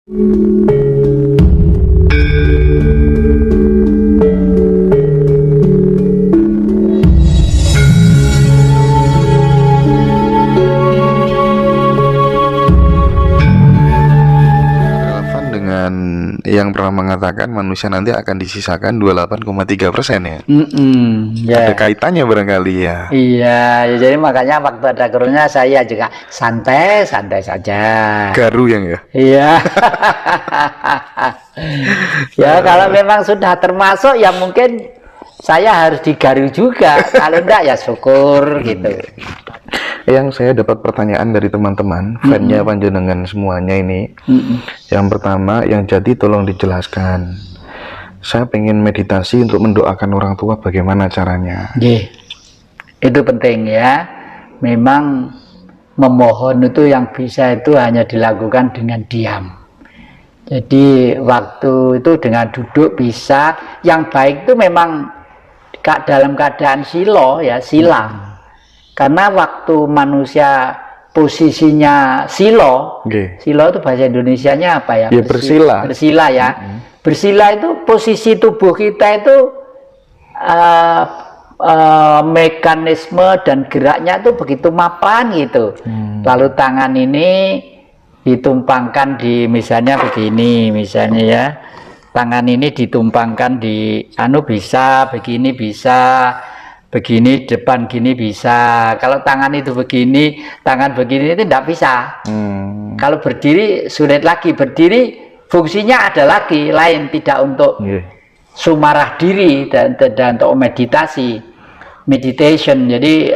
Yang pernah mengatakan manusia nanti akan disisakan 28,3% ya. Ya. Ada kaitannya barangkali ya. Iya, ya, jadi makanya waktu ada corona saya juga santai-santai saja. Garu yang ya. Iya. Ya kalau memang sudah termasuk ya mungkin saya harus digaru juga. Kalau enggak ya syukur gitu. Yang saya dapat pertanyaan dari teman-teman, fan-nya panjenengan semuanya ini. Yang pertama, yang jadi tolong dijelaskan. Saya pengen meditasi untuk mendoakan orang tua, bagaimana caranya? Itu penting ya. Memang memohon itu yang bisa itu hanya dilakukan dengan diam. Jadi waktu itu dengan duduk bisa. Yang baik itu memang dalam keadaan silo ya, silang. Karena waktu manusia posisinya silo, silo itu bahasa Indonesianya apa ya? Ya bersila. Bersila ya. Bersila itu posisi tubuh kita itu mekanisme dan geraknya itu begitu mapan gitu. Lalu tangan ini ditumpangkan di misalnya begini, misalnya ya. Tangan ini ditumpangkan di bisa, begini bisa. Begini depan gini bisa. Kalau tangan itu begini, tangan begini itu tidak bisa. Kalau berdiri sulit lagi. Berdiri fungsinya ada lagi lain, tidak untuk sumarah diri dan untuk meditasi, meditation. Jadi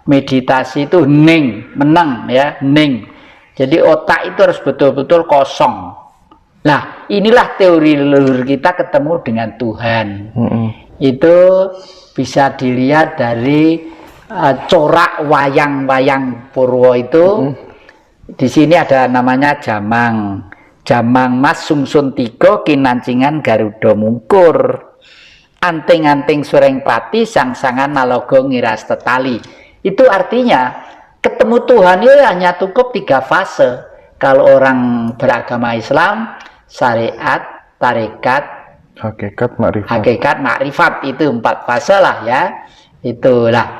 meditasi itu hening, menang ya, hening. Jadi otak itu harus betul-betul kosong. Nah, inilah teori leluhur kita ketemu dengan Tuhan. Itu bisa dilihat dari corak wayang-wayang Purwo itu. Di sini ada namanya Jamang. Jamang Mas Sungsun Tigo Kinancingan Garuda Mungkur. Anting-anting sureng pati sang-sangan nalogo ngiras tetali. Itu artinya ketemu Tuhan itu hanya cukup 3 fase. Kalau orang beragama Islam, syariat, tarekat, hakikat makrifat, itu 4 fase lah ya. Itulah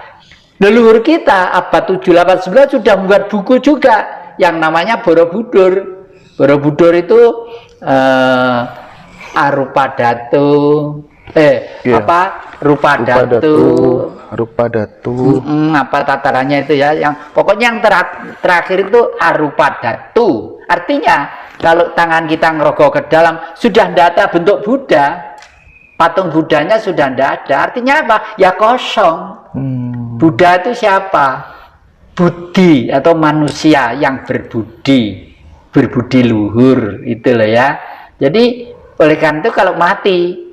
leluhur kita abad 7, 8, 9 sudah membuat buku juga yang namanya Borobudur. Borobudur itu Arupadatu Rupadatu apa tatarannya itu ya, yang pokoknya yang terakhir itu Arupadatu. Artinya kalau tangan kita ngerogok ke dalam sudah tidak ada bentuk Buddha, patung Buddhanya sudah tidak ada. Artinya apa? Ya kosong. Buddha itu siapa? Budi atau manusia yang berbudi luhur, itu loh ya. Jadi oleh karena itu kalau mati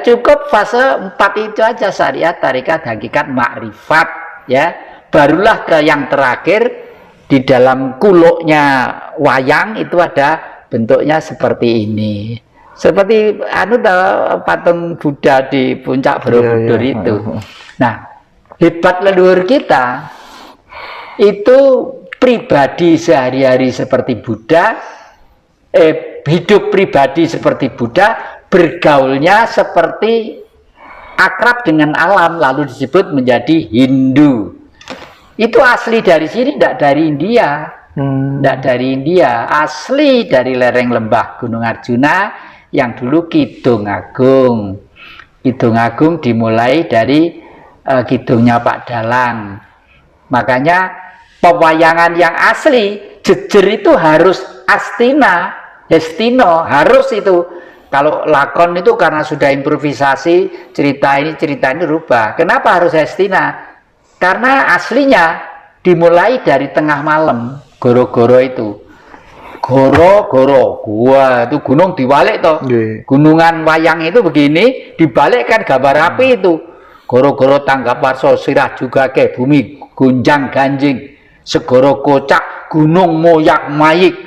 cukup fase 4 itu aja, syariat, tarekat, hakikat, makrifat ya. Barulah ke yang terakhir. Di dalam kuluknya wayang itu ada bentuknya seperti ini. Seperti patung Buddha di puncak Borobudur itu. Nah, hebat leluhur kita itu pribadi sehari-hari seperti Buddha, hidup pribadi seperti Buddha, bergaulnya seperti akrab dengan alam, lalu disebut menjadi Hindu. Itu asli dari sini, tidak dari India. Tidak dari India, asli dari lereng lembah Gunung Arjuna yang dulu Kidung Agung. Kidung Agung dimulai dari kidungnya Pak Dalang. Makanya pewayangan yang asli, jejer itu harus Astina, Hestino, harus itu. Kalau lakon itu karena sudah improvisasi, cerita ini rubah. Kenapa harus Hestina? Karena aslinya dimulai dari tengah malam, goro-goro itu. Goro-goro, gua itu gunung dibalik toh. Gunungan wayang itu begini, dibalikkan gambar api itu. Goro-goro tanggap warso sirah juga ke bumi gunjang ganjing. Segoro kocak, gunung moyak mayik.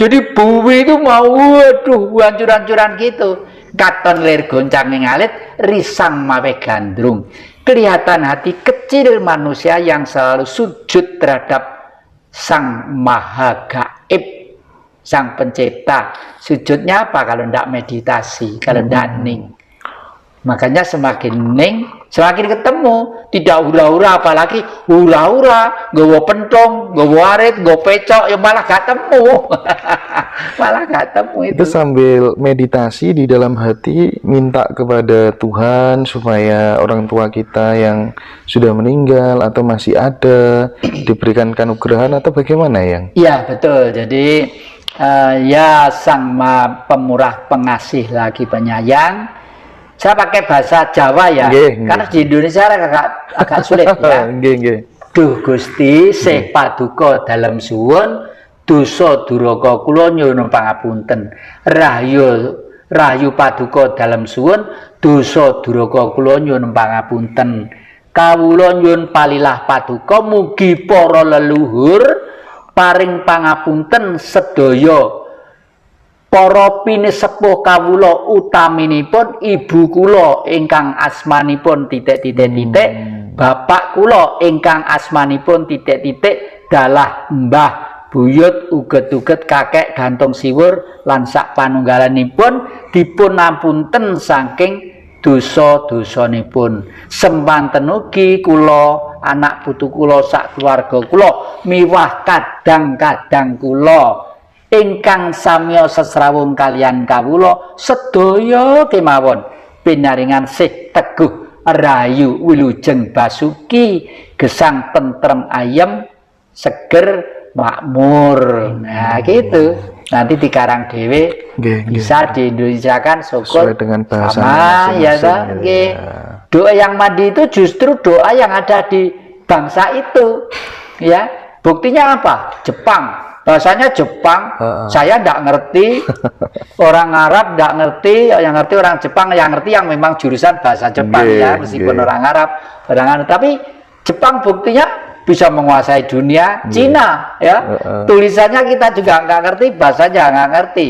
Jadi bumi itu mau waduh hancur-hancuran gitu. Katon lir goncang ngalit, risang mawe gandrung. Kelihatan hati kecil manusia yang selalu sujud terhadap Sang Maha Gaib. Sang Pencipta. Sujudnya apa kalau tidak meditasi, kalau tidak ning? Makanya semakin ning, semakin ketemu. Tidak hura-hura, apalagi hura-hura, nggawa pentong, nggawa arit, nggawa pecok, ya malah gak temu. Malah gak temu Itu sambil meditasi di dalam hati, minta kepada Tuhan supaya orang tua kita yang sudah meninggal atau masih ada diberikan kanugrahan atau bagaimana, Yang? Iya, betul. Jadi ya Sang Maha Pemurah Pengasih lagi penyayang. Saya pakai bahasa Jawa ya, karena di Indonesia agak sulit ya. Duh Gusti, sih paduka dalem suwun, dosa duraka kula nyuwun pangapunten. Rahayu paduka dalem suwun, dosa duraka kula nyuwun pangapunten. Kawula nyuwun palilah paduka, mugi para leluhur paring pangapunten sedaya. Para pinisepuh kawula utaminipun ibu kula ingkang asmanipun titik-titik-titik, bapak kula ingkang asmanipun titik-titik, dalah mbah buyut uget-uget kakek gantung siwur lan sak panunggalanipun dipun ampunten saking dosa-dosanipun. Sempanten ugi kula, anak putu kula, sak keluarga kula miwah kadang-kadang kula ingkang samya sesrawung kalian kawula sedaya kemawon pinaringan sih teguh rahayu wilujeng basuki gesang tentrem ayem seger makmur. Nah gitu, nanti dikarang dewe bisa diindonesiakan syukur dengan bahasa sama ya ta. Doa yang mandi itu justru doa yang ada di bangsa itu ya. Buktinya apa? Jepang, bahasanya Jepang, saya tidak ngerti, orang Arab tidak ngerti, yang ngerti orang Jepang, yang ngerti yang memang jurusan bahasa Jepang ya, meskipun orang Arab, tapi Jepang buktinya bisa menguasai dunia. Cina ya, tulisannya kita juga nggak ngerti, bahasanya nggak ngerti,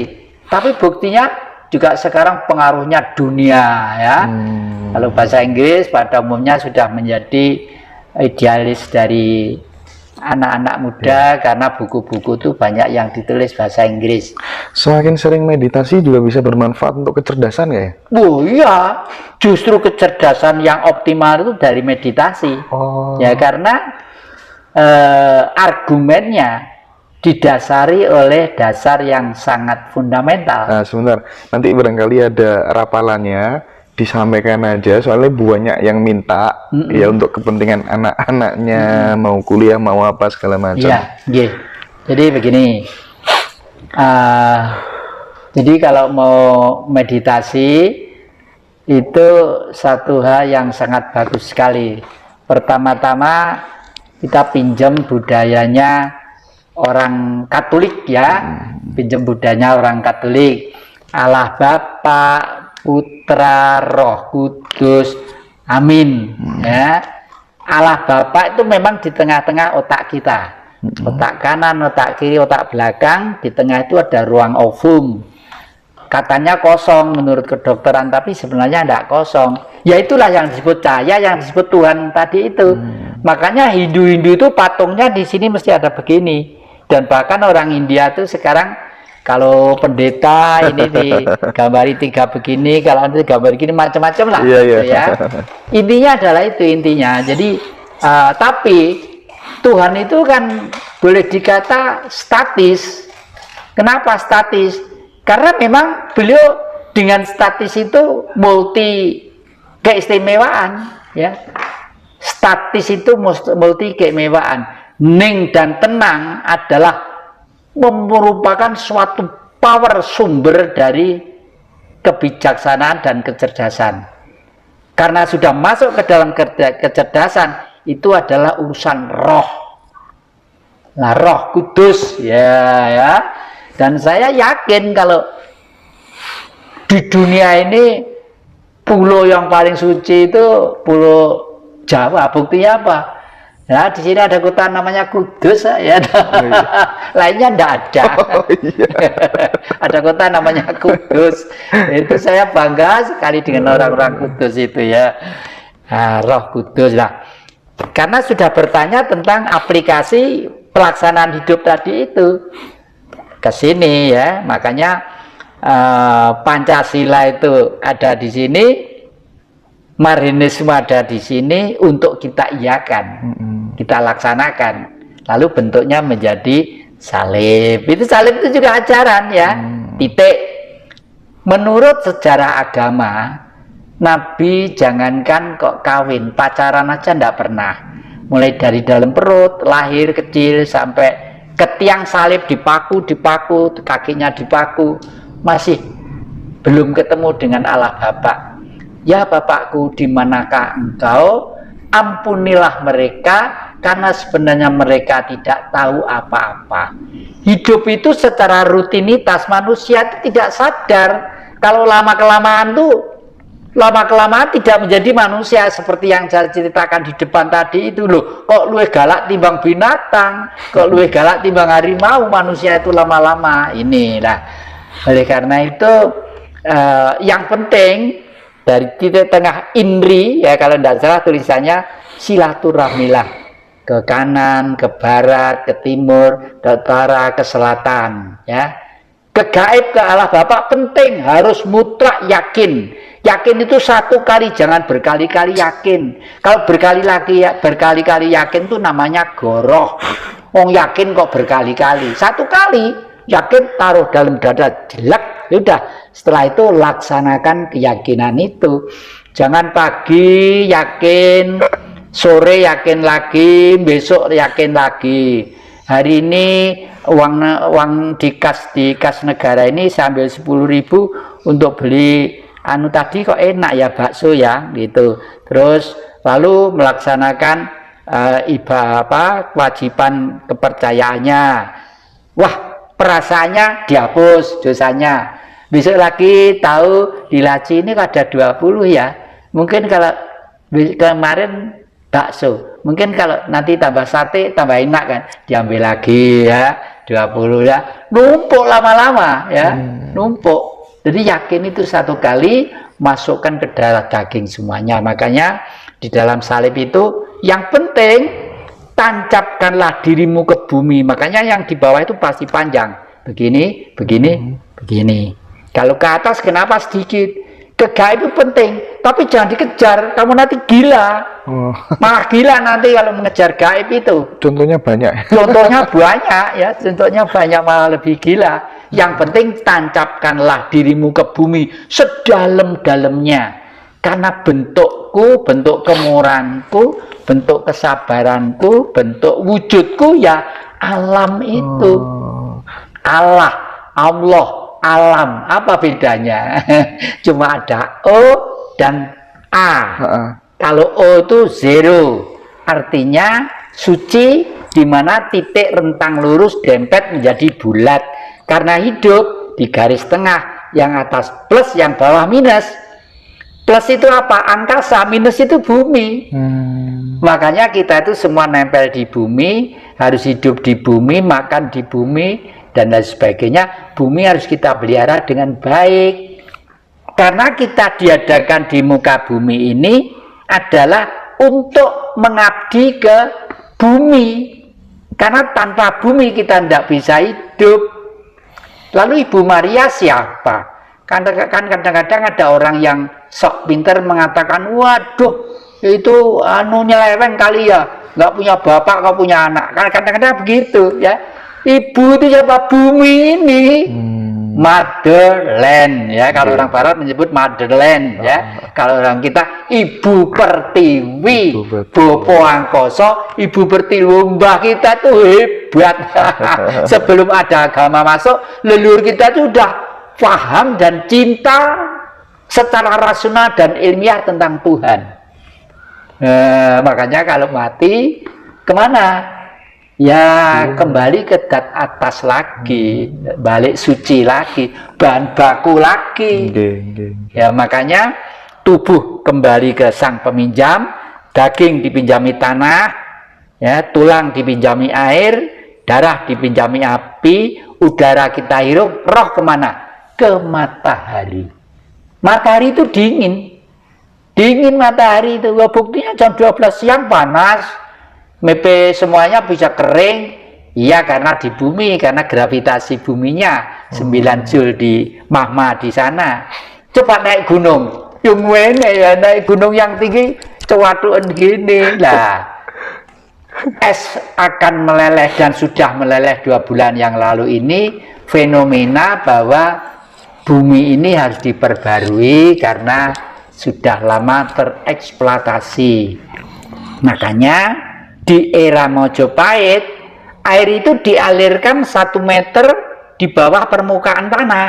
tapi buktinya juga sekarang pengaruhnya dunia ya. Kalau bahasa Inggris pada umumnya sudah menjadi idealis dari anak-anak muda karena buku-buku itu banyak yang ditulis bahasa Inggris. Semakin sering meditasi juga bisa bermanfaat untuk kecerdasan ya? Oh iya, justru kecerdasan yang optimal itu dari meditasi. Ya karena argumennya didasari oleh dasar yang sangat fundamental. Nah sebentar, nanti barangkali ada rapalannya, disampaikan aja soalnya banyak yang minta ya untuk kepentingan anak-anaknya mau kuliah mau apa segala macam. Iya, jadi begini, jadi kalau mau meditasi itu satu hal yang sangat bagus sekali. Pertama-tama kita pinjam budayanya orang Katolik ya, pinjam budayanya orang Katolik. Allah Bapa, Putra, Roh Kudus, amin. Ya, Allah Bapa itu memang di tengah-tengah otak kita, otak kanan, otak kiri, otak belakang. Di tengah itu ada ruang ovum. Katanya kosong menurut kedokteran, tapi sebenarnya tidak kosong. Ya itulah yang disebut cahaya, yang disebut Tuhan tadi itu. Makanya Hindu-Hindu itu patungnya di sini mesti ada begini. Dan bahkan orang India itu sekarang kalau pendeta ini digambari 3 begini, kalau nanti gambar begini macam-macam lah, gitu ya. Intinya adalah itu intinya. Jadi tapi Tuhan itu kan boleh dikata statis. Kenapa statis? Karena memang beliau dengan statis itu multi keistimewaan, ya. Statis itu multi keistimewaan. Ning dan tenang adalah merupakan suatu power sumber dari kebijaksanaan dan kecerdasan. Karena sudah masuk ke dalam kecerdasan, itu adalah urusan roh. Nah, Roh Kudus ya. Dan saya yakin kalau di dunia ini pulau yang paling suci itu pulau Jawa. Buktinya apa? Nah, di sini ada kota namanya Kudus ya. Lainnya enggak ada. Ada kota namanya Kudus. Itu saya bangga sekali dengan orang-orang Kudus itu ya. Nah, Roh Kudus lah. Karena sudah bertanya tentang aplikasi pelaksanaan hidup tadi itu. ke sini ya. Makanya Pancasila itu ada di sini, Marinisme ada di sini untuk kita iakan, kita laksanakan. Lalu bentuknya menjadi salib. Itu salib itu juga ajaran ya. Titik. Menurut sejarah agama, Nabi jangankan kok kawin, pacaran aja ndak pernah. Mulai dari dalam perut, lahir kecil sampai ke tiang salib dipaku, kakinya dipaku, masih belum ketemu dengan Allah Bapa. Ya Bapakku, di manakah engkau? Ampunilah mereka, karena sebenarnya mereka tidak tahu apa-apa. Hidup itu secara rutinitas, manusia itu tidak sadar. Kalau lama-kelamaan tidak menjadi manusia, seperti yang saya ceritakan di depan tadi itu loh. Kok luwih galak timbang binatang, kok luwih galak timbang harimau, manusia itu lama-lama. Inilah. Oleh karena itu yang penting dari titik tengah Indri ya, kalau tidak salah tulisannya silaturahmilah ke kanan, ke barat, ke timur, ke utara, ke selatan ya. Ke gaib, ke Allah Bapa penting, harus mutlak yakin. Yakin itu satu kali, jangan berkali-kali yakin. Kalau berkali-kali yakin itu namanya goroh. Wong yakin kok berkali-kali. Satu kali yakin, taruh dalam dada, jelek, udah. Setelah itu laksanakan keyakinan itu. Jangan pagi yakin, sore yakin lagi, besok yakin lagi. Hari ini uang di kas negara ini saya ambil 10.000 untuk beli anu tadi, kok enak ya bakso ya gitu. Terus lalu melaksanakan kewajiban kepercayaannya. Wah, perasaannya dihapus dosanya. Besok lagi tahu di laci ini ada 20 ya. Mungkin kalau kemarin bakso, mungkin kalau nanti tambah sate tambah enak kan, diambil lagi ya 20 ya, numpuk lama-lama ya, numpuk. Jadi yakin itu satu kali, masukkan ke darah daging semuanya. Makanya di dalam salib itu yang penting tancapkanlah dirimu ke bumi. Makanya yang di bawah itu pasti panjang, begini, begini, begini. Kalau ke atas kenapa sedikit? Ke gaib itu penting, tapi jangan dikejar, kamu nanti gila. Malah gila nanti kalau mengejar gaib itu. Contohnya banyak. Contohnya banyak ya, contohnya banyak, malah lebih gila. Yang penting tancapkanlah dirimu ke bumi sedalam-dalamnya. Karena bentukku, bentuk kemurahanku, bentuk kesabaranku, bentuk wujudku ya alam itu. Allah, alam, apa bedanya? Cuma ada O dan A. Kalau O itu zero, artinya suci, di mana titik rentang lurus dempet menjadi bulat. Karena hidup di garis tengah, yang atas plus, yang bawah minus. Plus itu apa? Angkasa, minus itu bumi. Makanya kita itu semua nempel di bumi, harus hidup di bumi, makan di bumi, dan lain sebagainya. Bumi harus kita pelihara dengan baik. Karena kita diadakan di muka bumi ini adalah untuk mengabdi ke bumi. Karena tanpa bumi kita tidak bisa hidup. Lalu Ibu Maria siapa? Kan kadang-kadang ada orang yang sok pinter mengatakan, waduh itu nyeleweng kali ya, nggak punya bapak, nggak punya anak. Kadang-kadang begitu ya. Ibu itu siapa? Bumi ini. Motherland ya, kalau orang barat menyebut motherland ya. Kalau orang kita Ibu Pertiwi, Bopo Angkoso, Ibu Pertiwi. Mbah kita tuh hebat. Sebelum ada agama masuk, leluhur kita tuh udah paham dan cinta secara rasional dan ilmiah tentang Tuhan. Makanya kalau mati kemana? Ya kembali ke zat atas lagi, balik suci lagi, bahan baku lagi. Ya makanya tubuh kembali ke sang peminjam, daging dipinjami tanah, ya tulang dipinjami air, darah dipinjami api, udara kita hirup, roh kemana? Ke matahari. Matahari itu dingin matahari itu. Buktinya jam 12 siang panas. Mepe semuanya bisa kering, Iya, karena di bumi, karena gravitasi buminya 9 Joule di magma di sana. Coba naik gunung, yang mana ya naik gunung yang tinggi, cewatuan gini lah. Es akan meleleh dan sudah meleleh 2 bulan yang lalu ini. Fenomena bahwa bumi ini harus diperbarui karena sudah lama tereksploitasi. Makanya di era Mojopahit air itu dialirkan 1 meter di bawah permukaan tanah.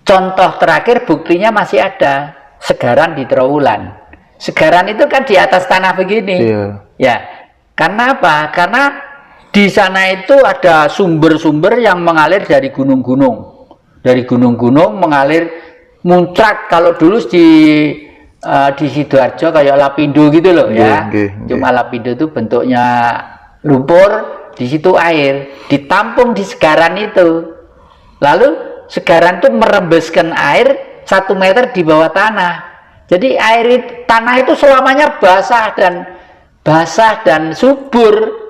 Contoh terakhir buktinya masih ada, Segaran di Trowulan. Segaran itu kan di atas tanah begini. Iya. Ya, karena apa? Karena di sana itu ada sumber-sumber yang mengalir dari gunung-gunung. Dari gunung-gunung mengalir muncrat. Kalau dulu di Sidoarjo kayak Lapindo gitu loh ya. Cuma Lapindo itu bentuknya lumpur, di situ air ditampung di Segaran itu. Lalu Segaran itu merembeskan air 1 meter di bawah tanah. Jadi tanah itu selamanya basah dan subur.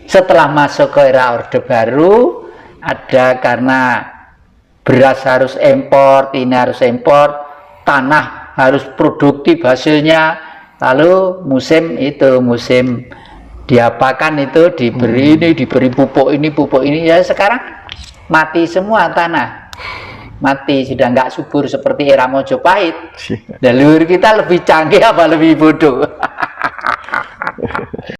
Setelah masuk ke era Orde Baru, ada karena beras harus impor, ini harus impor, tanah harus produktif hasilnya. Lalu musim diapakan itu, diberi ini, diberi pupuk ini, ya sekarang mati semua tanah, mati, sudah nggak subur seperti era Mojopahit. Dan leluhur kita lebih canggih apa lebih bodoh?